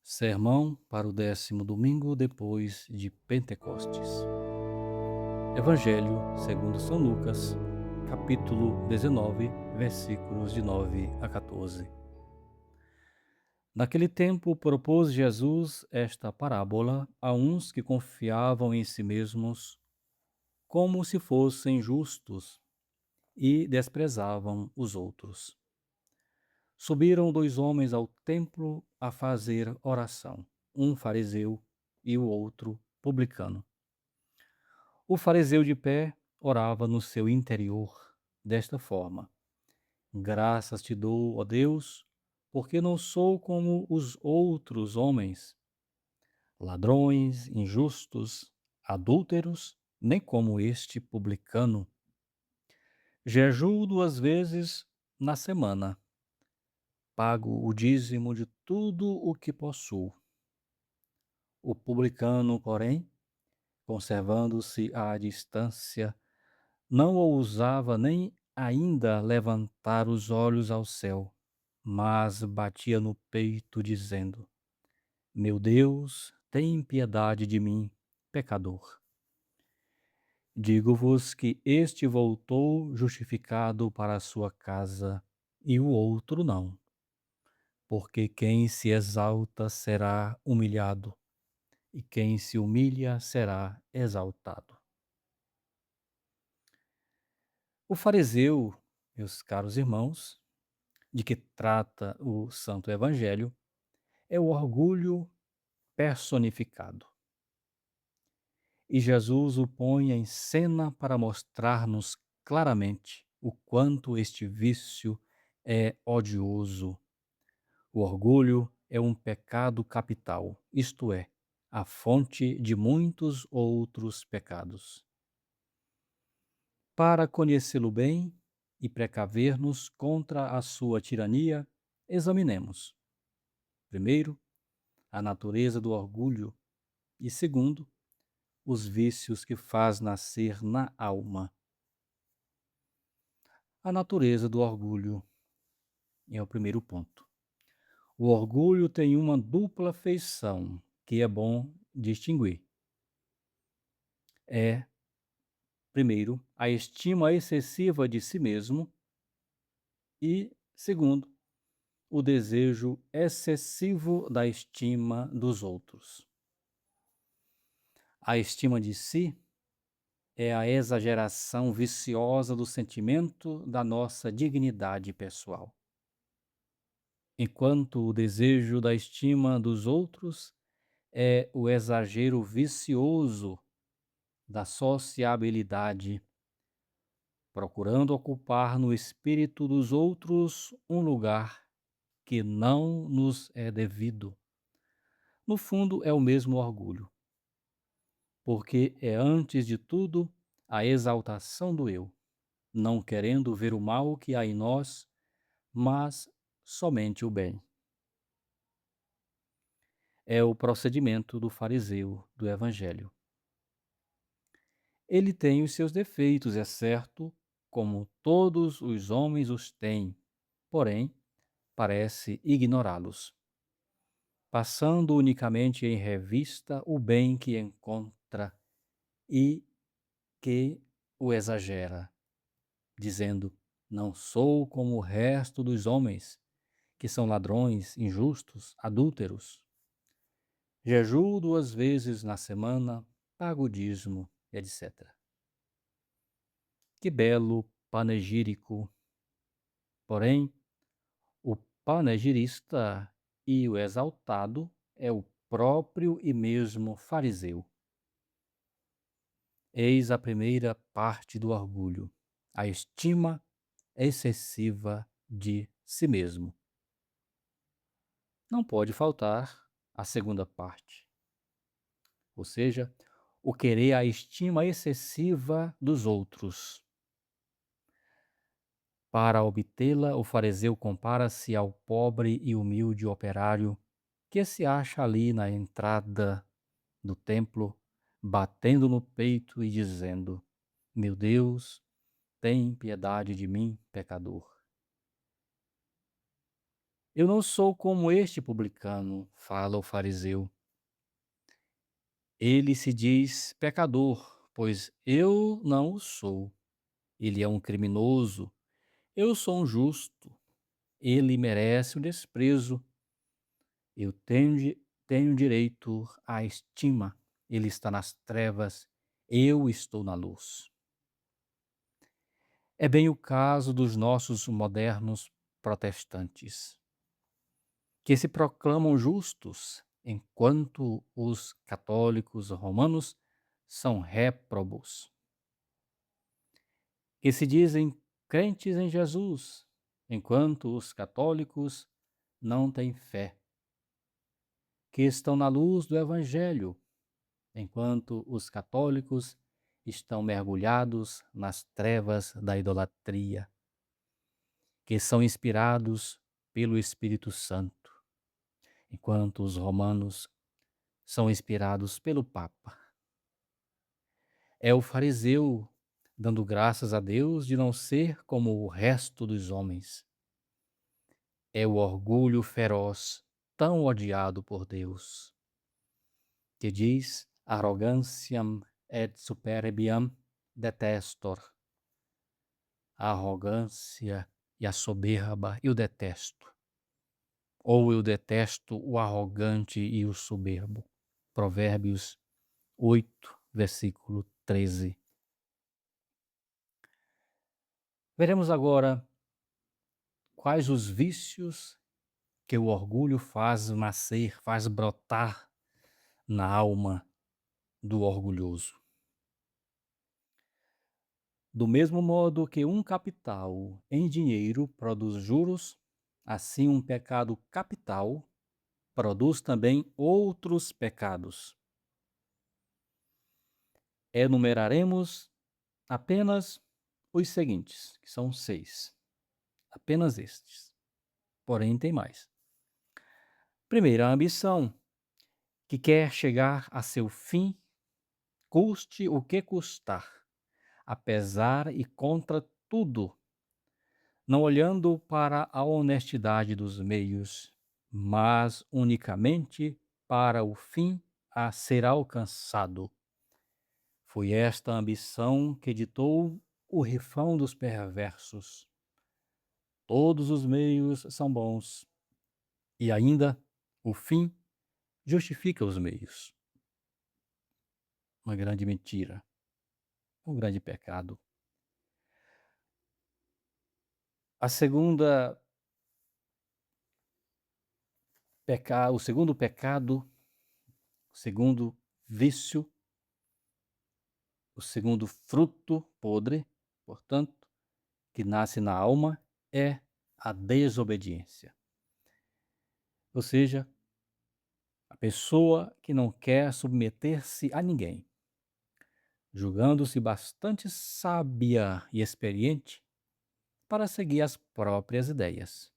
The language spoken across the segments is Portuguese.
Sermão para o 10º domingo depois de Pentecostes. Evangelho segundo São Lucas, capítulo 19, versículos de 9 a 14. Naquele tempo propôs Jesus esta parábola a uns que confiavam em si mesmos como se fossem justos e desprezavam os outros. Subiram dois homens ao templo a fazer oração, um fariseu e o outro publicano. O fariseu de pé orava no seu interior desta forma: Graças te dou, ó Deus, porque não sou como os outros homens, ladrões, injustos, adúlteros, nem como este publicano. Jejuo 2 vezes na semana, pago o dízimo de tudo o que possuo. O publicano, porém, conservando-se à distância, não ousava nem ainda levantar os olhos ao céu, mas batia no peito, dizendo: Meu Deus, tem piedade de mim, pecador. Digo-vos que este voltou justificado para a sua casa, e o outro não. Porque quem se exalta será humilhado, e quem se humilha será exaltado. O fariseu, meus caros irmãos, de que trata o Santo Evangelho, é o orgulho personificado. E Jesus o põe em cena para mostrar-nos claramente o quanto este vício é odioso. O orgulho é um pecado capital, isto é, a fonte de muitos outros pecados. Para conhecê-lo bem e precaver-nos contra a sua tirania, examinemos, primeiro, a natureza do orgulho e, segundo, os vícios que faz nascer na alma. A natureza do orgulho é o primeiro ponto. O orgulho tem uma dupla feição que é bom distinguir. É, primeiro, a estima excessiva de si mesmo e, segundo, o desejo excessivo da estima dos outros. A estima de si é a exageração viciosa do sentimento da nossa dignidade pessoal, enquanto o desejo da estima dos outros é o exagero vicioso da sociabilidade, procurando ocupar no espírito dos outros um lugar que não nos é devido. No fundo, é o mesmo orgulho, porque é antes de tudo a exaltação do eu, não querendo ver o mal que há em nós, mas somente o bem. É o procedimento do fariseu do Evangelho. Ele tem os seus defeitos, é certo, como todos os homens os têm, porém, parece ignorá-los, passando unicamente em revista o bem que encontra e que o exagera, dizendo: Não sou como o resto dos homens, que são ladrões, injustos, adúlteros. Jejuo 2 vezes na semana, pago o dízimo, etc. Que belo panegírico! Porém, o panegirista e o exaltado é o próprio e mesmo fariseu. Eis a primeira parte do orgulho, a estima excessiva de si mesmo. Não pode faltar a segunda parte, ou seja, o querer a estima excessiva dos outros. Para obtê-la, o fariseu compara-se ao pobre e humilde operário que se acha ali na entrada do templo, batendo no peito e dizendo: Meu Deus, tem piedade de mim, pecador. Eu não sou como este publicano, fala o fariseu. Ele se diz pecador, pois eu não o sou. Ele é um criminoso, eu sou um justo. Ele merece o desprezo. Eu tenho direito à estima. Ele está nas trevas, eu estou na luz. É bem o caso dos nossos modernos protestantes, que se proclamam justos, enquanto os católicos romanos são réprobos, que se dizem crentes em Jesus, enquanto os católicos não têm fé, que estão na luz do Evangelho, enquanto os católicos estão mergulhados nas trevas da idolatria, que são inspirados pelo Espírito Santo, enquanto os romanos são inspirados pelo Papa. É o fariseu dando graças a Deus de não ser como o resto dos homens. É o orgulho feroz, tão odiado por Deus, que diz arrogantiam et superbiam detestor. A arrogância e a soberba eu detesto. Ou eu detesto o arrogante e o soberbo. Provérbios 8, versículo 13. Veremos agora quais os vícios que o orgulho faz nascer, faz brotar na alma do orgulhoso. Do mesmo modo que um capital em dinheiro produz juros, assim um pecado capital produz também outros pecados. Enumeraremos apenas os seguintes, que são 6. Apenas estes. Porém, tem mais. Primeiro, a ambição, que quer chegar a seu fim, custe o que custar, apesar e contra tudo, não olhando para a honestidade dos meios, mas unicamente para o fim a ser alcançado. Foi esta ambição que ditou o refrão dos perversos. Todos os meios são bons, e ainda o fim justifica os meios. Uma grande mentira, um grande pecado. A segunda o segundo pecado, o segundo vício, o segundo fruto podre, portanto, que nasce na alma é a desobediência. Ou seja, a pessoa que não quer submeter-se a ninguém, julgando-se bastante sábia e experiente para seguir as próprias ideias.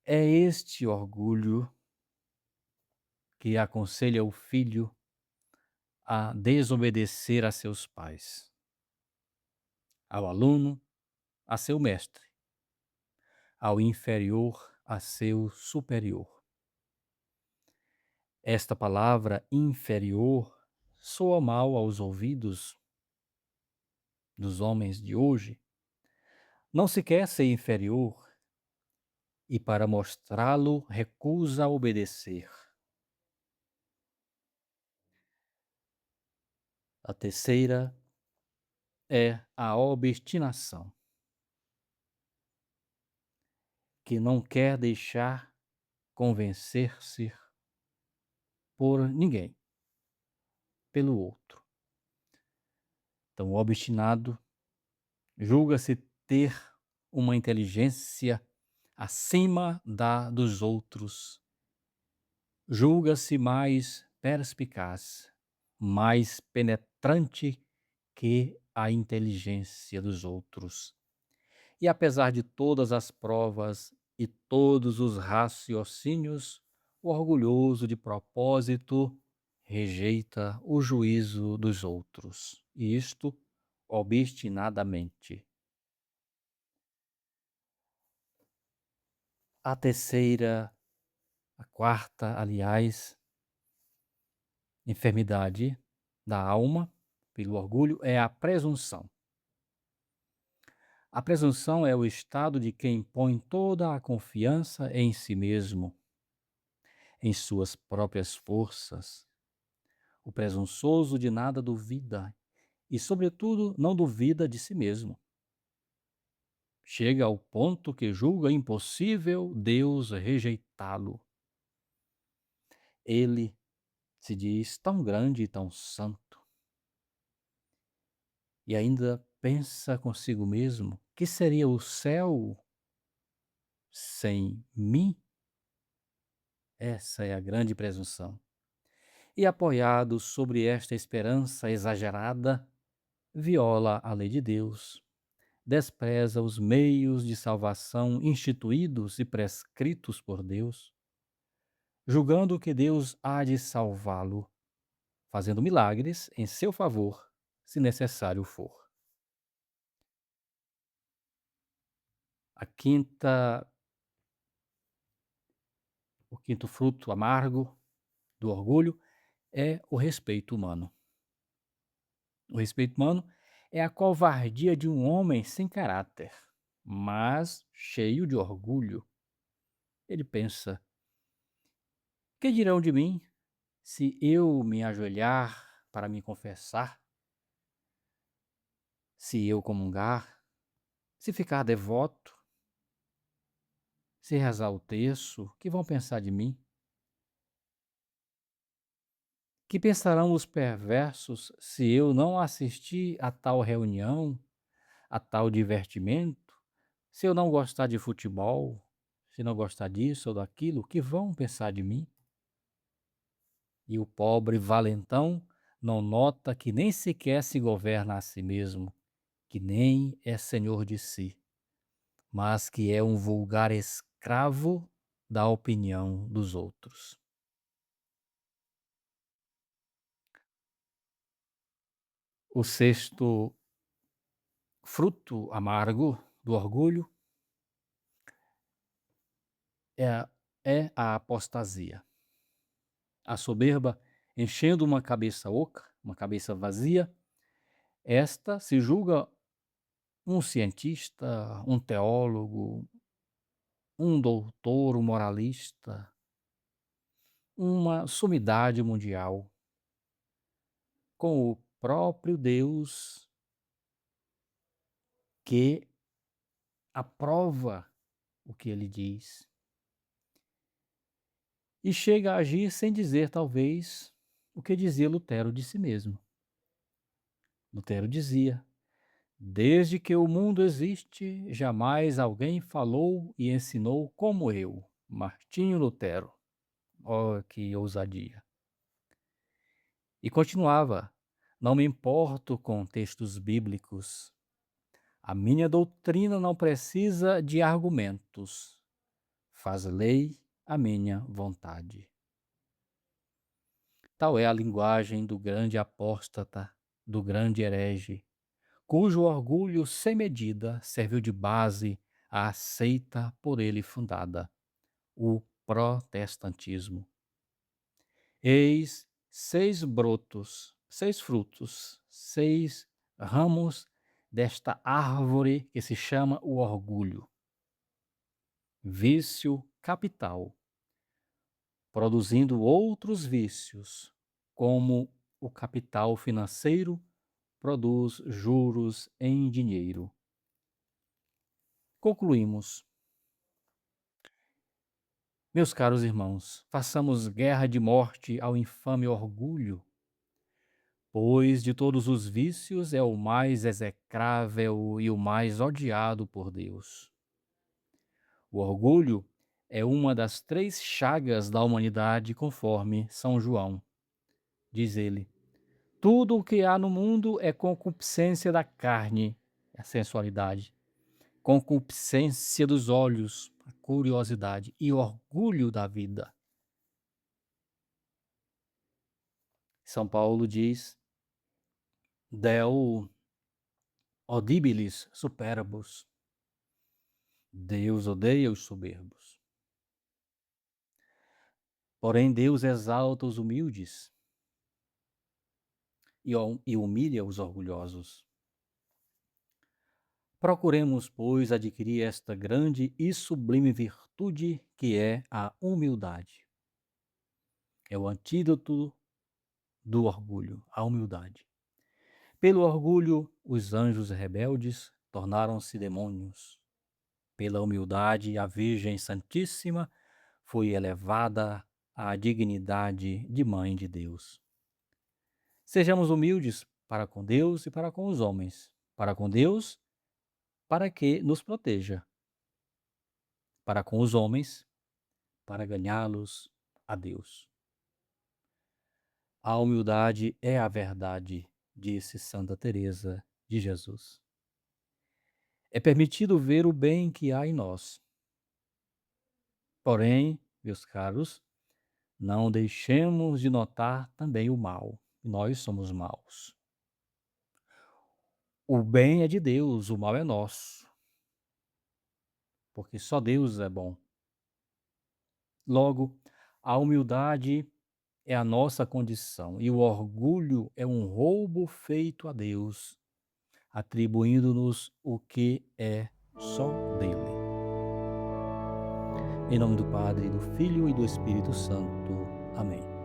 É este orgulho que aconselha o filho a desobedecer a seus pais, ao aluno a seu mestre, ao inferior a seu superior. Esta palavra inferior soa mal aos ouvidos dos homens de hoje. Não se quer ser inferior e, para mostrá-lo, recusa obedecer. A terceira é a obstinação, que não quer deixar convencer-se por ninguém, pelo outro. Então, o obstinado julga-se ter uma inteligência acima da dos outros, julga-se mais perspicaz, mais penetrante que a inteligência dos outros. E apesar de todas as provas e todos os raciocínios, o orgulhoso de propósito rejeita o juízo dos outros, e isto obstinadamente. A terceira, a quarta, aliás, enfermidade da alma, pelo orgulho, é a presunção. A presunção é o estado de quem põe toda a confiança em si mesmo, em suas próprias forças. O presunçoso de nada duvida e, sobretudo, não duvida de si mesmo. Chega ao ponto que julga impossível Deus rejeitá-lo. Ele se diz tão grande e tão santo, e ainda pensa consigo mesmo: que seria o céu sem mim? Essa é a grande presunção. E apoiado sobre esta esperança exagerada, viola a lei de Deus, despreza os meios de salvação instituídos e prescritos por Deus, julgando que Deus há de salvá-lo, fazendo milagres em seu favor, se necessário for. A quinta, o quinto fruto amargo do orgulho é o respeito humano. O respeito humano é a covardia de um homem sem caráter, mas cheio de orgulho. Ele pensa: que dirão de mim se eu me ajoelhar para me confessar, se eu comungar, se ficar devoto, se rezar o terço, que vão pensar de mim? Que pensarão os perversos se eu não assistir a tal reunião, a tal divertimento? Se eu não gostar de futebol, se não gostar disso ou daquilo, que vão pensar de mim? E o pobre valentão não nota que nem sequer se governa a si mesmo, que nem é senhor de si, mas que é um vulgar escravo da opinião dos outros. O sexto fruto amargo do orgulho é, é a apostasia. A soberba, enchendo uma cabeça oca, uma cabeça vazia, esta se julga um cientista, um teólogo, um doutor, um moralista, uma sumidade mundial, com o próprio Deus que aprova o que ele diz e chega a agir sem dizer, talvez, o que dizia Lutero de si mesmo. Lutero dizia: desde que o mundo existe, jamais alguém falou e ensinou como eu, Martinho Lutero. Oh, que ousadia! E continuava: não me importo com textos bíblicos. A minha doutrina não precisa de argumentos. Faz lei a minha vontade. Tal é a linguagem do grande apóstata, do grande herege, cujo orgulho sem medida serviu de base à seita por ele fundada, o protestantismo. Eis seis brotos, seis frutos, seis ramos desta árvore que se chama o orgulho. Vício capital, produzindo outros vícios, como o capital financeiro produz juros em dinheiro. Concluímos. Meus caros irmãos, façamos guerra de morte ao infame orgulho, pois de todos os vícios é o mais execrável e o mais odiado por Deus. O orgulho é uma das três chagas da humanidade, conforme São João. Diz ele: tudo o que há no mundo é concupiscência da carne, a sensualidade, concupiscência dos olhos, a curiosidade e orgulho da vida. São Paulo diz: Deo audibilis superbos. Deus odeia os soberbos. Porém, Deus exalta os humildes e humilha os orgulhosos. Procuremos, pois, adquirir esta grande e sublime virtude que é a humildade. É o antídoto do orgulho, a humildade. Pelo orgulho, os anjos rebeldes tornaram-se demônios. Pela humildade, a Virgem Santíssima foi elevada à dignidade de Mãe de Deus. Sejamos humildes para com Deus e para com os homens. Para com Deus, para que nos proteja. Para com os homens, para ganhá-los a Deus. A humildade é a verdade, disse Santa Teresa de Jesus. É permitido ver o bem que há em nós. Porém, meus caros, não deixemos de notar também o mal. Nós somos maus. O bem é de Deus, o mal é nosso, porque só Deus é bom. Logo, a humildade é a nossa condição e o orgulho é um roubo feito a Deus, atribuindo-nos o que é só dele. Em nome do Padre, do Filho e do Espírito Santo. Amém.